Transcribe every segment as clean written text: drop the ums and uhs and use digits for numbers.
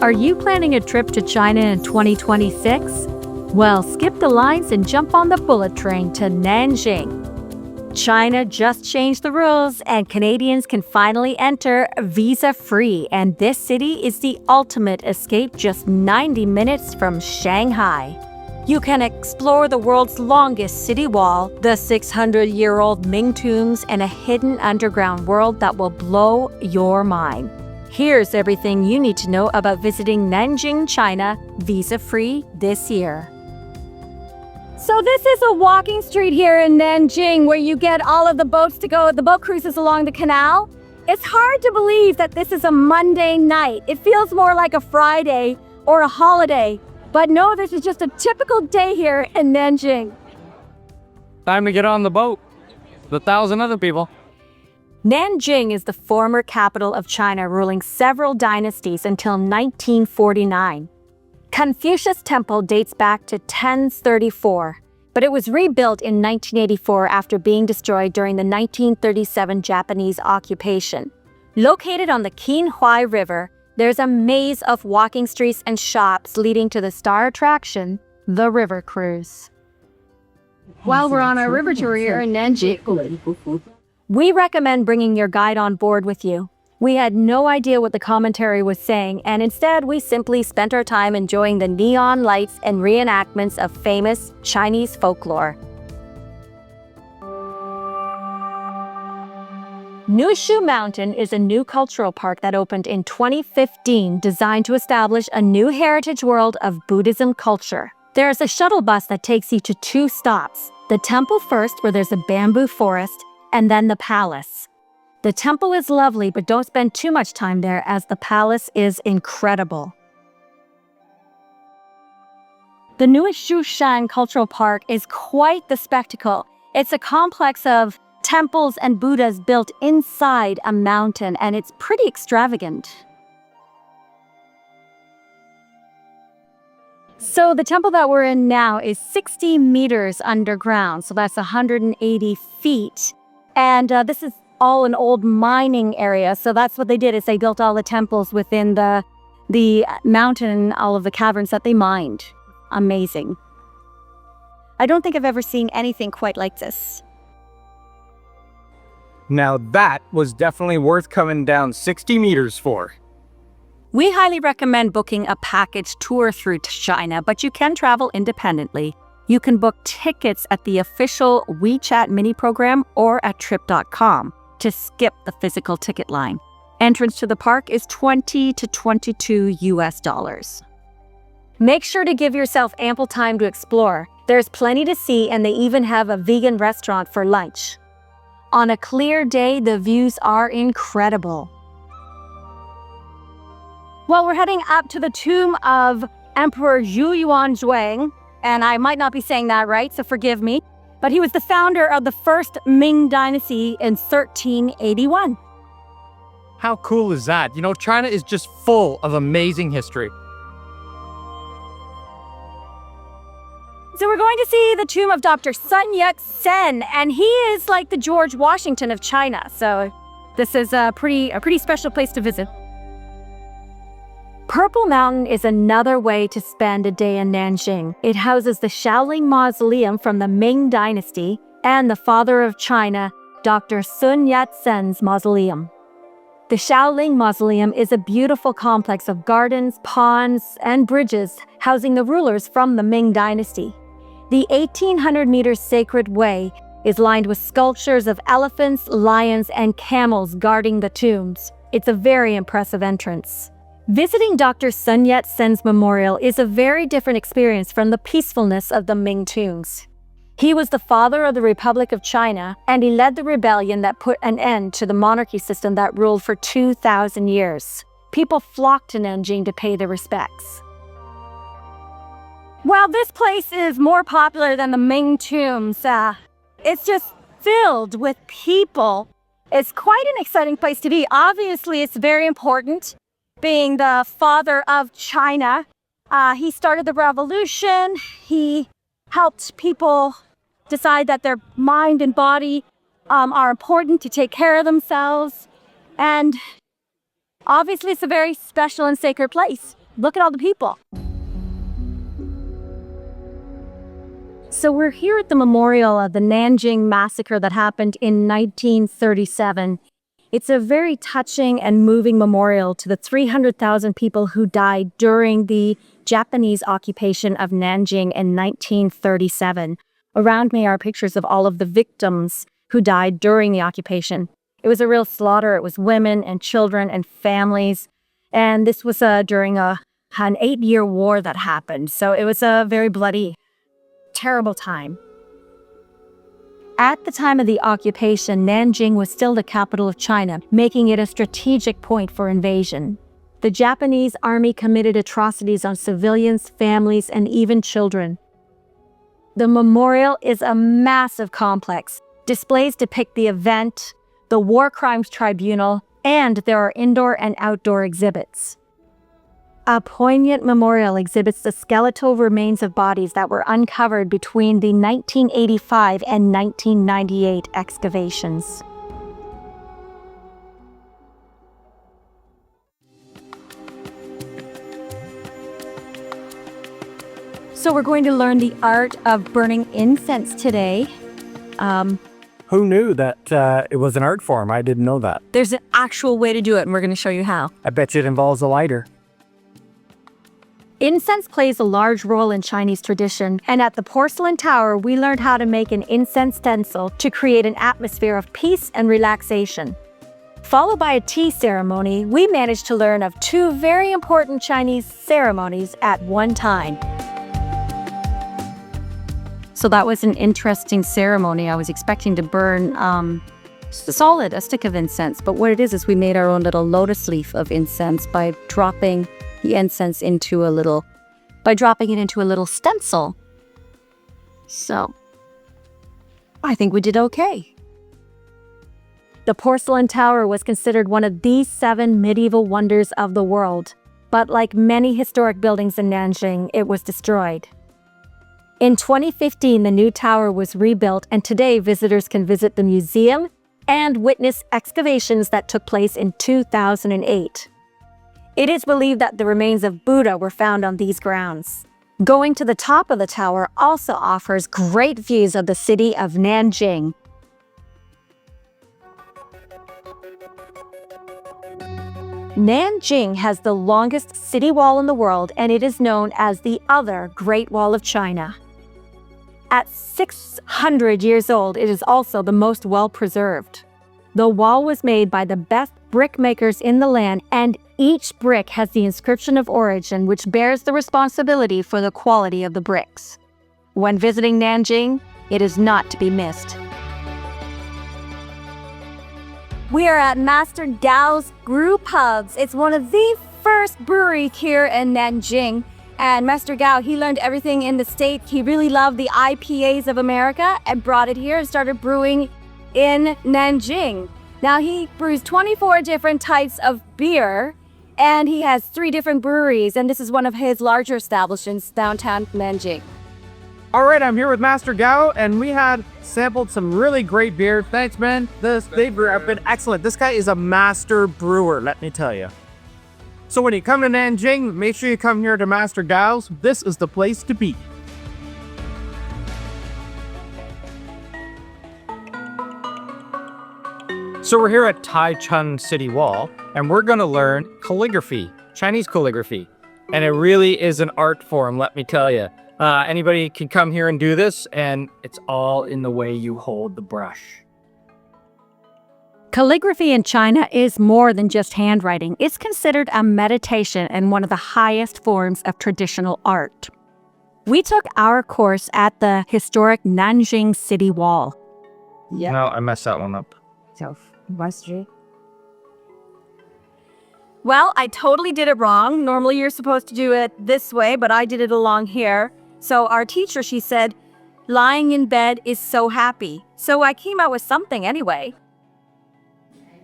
Are you planning a trip to China in 2026? Well, skip the lines and jump on the bullet train to Nanjing. China just changed the rules and Canadians can finally enter visa-free, and this city is the ultimate escape just 90 minutes from Shanghai. You can explore the world's longest city wall, the 600-year-old Ming tombs, and a hidden underground world that will blow your mind. Here's everything you need to know about visiting Nanjing, China, visa-free this year. So this is a walking street here in Nanjing where you get all of the boats to go, the boat cruises along the canal. It's hard to believe that this is a Monday night. It feels more like a Friday or a holiday. But no, this is just a typical day here in Nanjing. Time to get on the boat. The 1,000 other people. Nanjing is the former capital of China, ruling several dynasties until 1949. Confucius Temple dates back to 1034, but it was rebuilt in 1984 after being destroyed during the 1937 Japanese occupation. Located on the Qinhuai River, there's a maze of walking streets and shops leading to the star attraction, the river cruise. While we're on our river tour here in Nanjing, we recommend bringing your guide on board with you. We had no idea what the commentary was saying, and instead we simply spent our time enjoying the neon lights and reenactments of famous Chinese folklore. Niushoushan Mountain is a new cultural park that opened in 2015, designed to establish a new heritage world of Buddhism culture. There is a shuttle bus that takes you to 2 stops, the temple first, where there's a bamboo forest, and then the palace. The temple is lovely, but don't spend too much time there as the palace is incredible. The Niushoushan Cultural Park is quite the spectacle. It's a complex of temples and Buddhas built inside a mountain, and it's pretty extravagant. So the temple that we're in now is 60 meters underground, so that's 180 feet. And this is all an old mining area, so that's what they did, is they built all the temples within the mountain, all of the caverns that they mined. Amazing. I don't think I've ever seen anything quite like this. Now that was definitely worth coming down 60 meters for. We highly recommend booking a package tour through China, but you can travel independently. You can book tickets at the official WeChat mini program or at trip.com. to skip the physical ticket line. Entrance to the park is $20 to $22. Make sure to give yourself ample time to explore. There's plenty to see, and they even have a vegan restaurant for lunch. On a clear day, the views are incredible. Well, we're heading up to the tomb of Emperor Zhu Yuanzhuang, and I might not be saying that right, so forgive me. But he was the founder of the first Ming Dynasty in 1381. How cool is that? You know, China is just full of amazing history. So we're going to see the tomb of Dr. Sun Yat-sen, and he is like the George Washington of China. So this is a pretty special place to visit. Purple Mountain is another way to spend a day in Nanjing. It houses the Xiaoling Mausoleum from the Ming Dynasty and the father of China, Dr. Sun Yat-sen's mausoleum. The Xiaoling Mausoleum is a beautiful complex of gardens, ponds, and bridges housing the rulers from the Ming Dynasty. The 1,800-meter sacred way is lined with sculptures of elephants, lions, and camels guarding the tombs. It's a very impressive entrance. Visiting Dr. Sun Yat-sen's memorial is a very different experience from the peacefulness of the Ming tombs. He was the father of the Republic of China, and he led the rebellion that put an end to the monarchy system that ruled for 2,000 years. People flocked to Nanjing to pay their respects. Well, this place is more popular than the Ming tombs. It's just filled with people. It's quite an exciting place to be. Obviously, it's very important. Being the father of China, he started the revolution. He helped people decide that their mind and body are important to take care of themselves. And obviously, it's a very special and sacred place. Look at all the people. So we're here at the memorial of the Nanjing Massacre that happened in 1937. It's a very touching and moving memorial to the 300,000 people who died during the Japanese occupation of Nanjing in 1937. Around me are pictures of all of the victims who died during the occupation. It was a real slaughter. It was women and children and families. And this was during an 8-year war that happened. So it was a very bloody, terrible time. At the time of the occupation, Nanjing was still the capital of China, making it a strategic point for invasion. The Japanese army committed atrocities on civilians, families, and even children. The memorial is a massive complex. Displays depict the event, the War Crimes Tribunal, and there are indoor and outdoor exhibits. A poignant memorial exhibits the skeletal remains of bodies that were uncovered between the 1985 and 1998 excavations. So we're going to learn the art of burning incense today. Who knew that it was an art form? I didn't know that. There's an actual way to do it, and we're going to show you how. I bet you it involves a lighter. Incense plays a large role in Chinese tradition, and at the Porcelain Tower, we learned how to make an incense stencil to create an atmosphere of peace and relaxation. Followed by a tea ceremony, we managed to learn of 2 very important Chinese ceremonies at one time. So that was an interesting ceremony. I was expecting to burn a stick of incense, but what it is we made our own little lotus leaf of incense by dropping the incense into a little stencil. So I think we did okay. The Porcelain Tower was considered one of the 7 medieval wonders of the world, but like many historic buildings in Nanjing, it was destroyed. In 2015, the new tower was rebuilt, and today visitors can visit the museum and witness excavations that took place in 2008. It is believed that the remains of Buddha were found on these grounds. Going to the top of the tower also offers great views of the city of Nanjing. Nanjing has the longest city wall in the world, and it is known as the other Great Wall of China. At 600 years old, it is also the most well-preserved. The wall was made by the best brickmakers in the land, and each brick has the inscription of origin, which bears the responsibility for the quality of the bricks. When visiting Nanjing, it is not to be missed. We are at Master Gao's Brew Pubs. It's one of the first breweries here in Nanjing. And Master Gao, he learned everything in the States. He really loved the IPAs of America and brought it here and started brewing in Nanjing. Now he brews 24 different types of beer, and he has 3 different breweries, and this is one of his larger establishments downtown Nanjing. All right, I'm here with Master Gao, and we had sampled some really great beer. Thanks, man. They've been excellent. This guy is a master brewer, let me tell you. So when you come to Nanjing, make sure you come here to Master Gao's. This is the place to be. So we're here at Taichung City Wall, and we're going to learn calligraphy, Chinese calligraphy. And it really is an art form, let me tell you. Anybody can come here and do this, and it's all in the way you hold the brush. Calligraphy in China is more than just handwriting. It's considered a meditation and one of the highest forms of traditional art. We took our course at the historic Nanjing City Wall. Yeah. No, I messed that one up. Well, I totally did it wrong. Normally you're supposed to do it this way, but I did it along here. So our teacher, she said, lying in bed is so happy. So I came out with something anyway.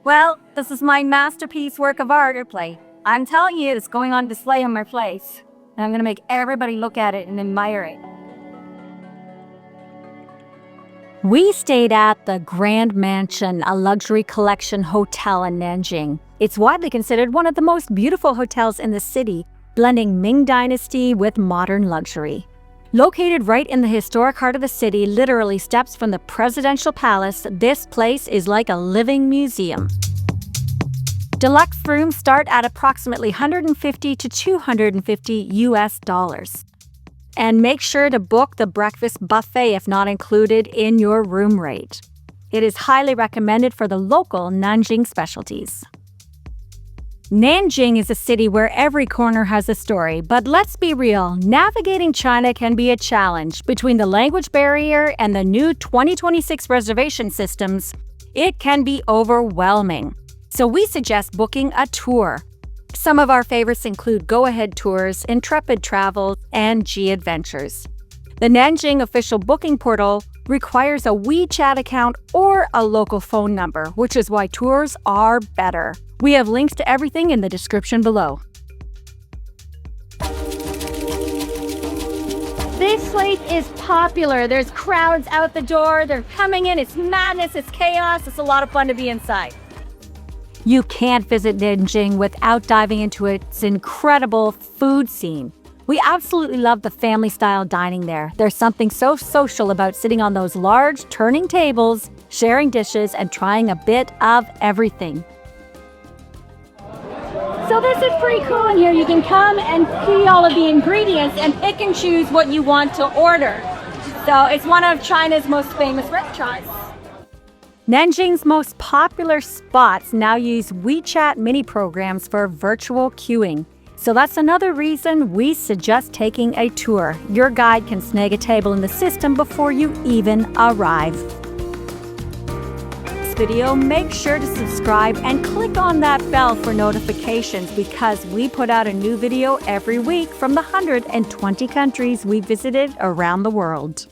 Well, this is my masterpiece work of art. I'm telling you, it's going on display in my place. And I'm going to make everybody look at it and admire it. We stayed at the Grand Mansion, a luxury collection hotel in Nanjing. It's widely considered one of the most beautiful hotels in the city. blending Ming Dynasty with modern luxury. Located right in the historic heart of the city, literally steps from the presidential palace, this place is like a living museum. Deluxe rooms start at approximately $150 to $250 US. And make sure to book the breakfast buffet if not included in your room rate. It is highly recommended for the local Nanjing specialties. Nanjing is a city where every corner has a story, but let's be real, navigating China can be a challenge. Between the language barrier and the new 2026 reservation systems, it can be overwhelming. So we suggest booking a tour. Some of our favorites include Go-Ahead Tours, Intrepid Travel, and G-Adventures. The Nanjing official booking portal requires a WeChat account or a local phone number, which is why tours are better. We have links to everything in the description below. This place is popular. There's crowds out the door. They're coming in. It's madness. It's chaos. It's a lot of fun to be inside. You can't visit Nanjing without diving into its incredible food scene. We absolutely love the family-style dining there. There's something so social about sitting on those large, turning tables, sharing dishes, and trying a bit of everything. So this is pretty cool in here. You can come and see all of the ingredients and pick and choose what you want to order. So it's one of China's most famous restaurants. Nanjing's most popular spots now use WeChat mini programs for virtual queuing. So that's another reason we suggest taking a tour. Your guide can snag a table in the system before you even arrive. Video, make sure to subscribe and click on that bell for notifications because we put out a new video every week from the 120 countries we visited around the world.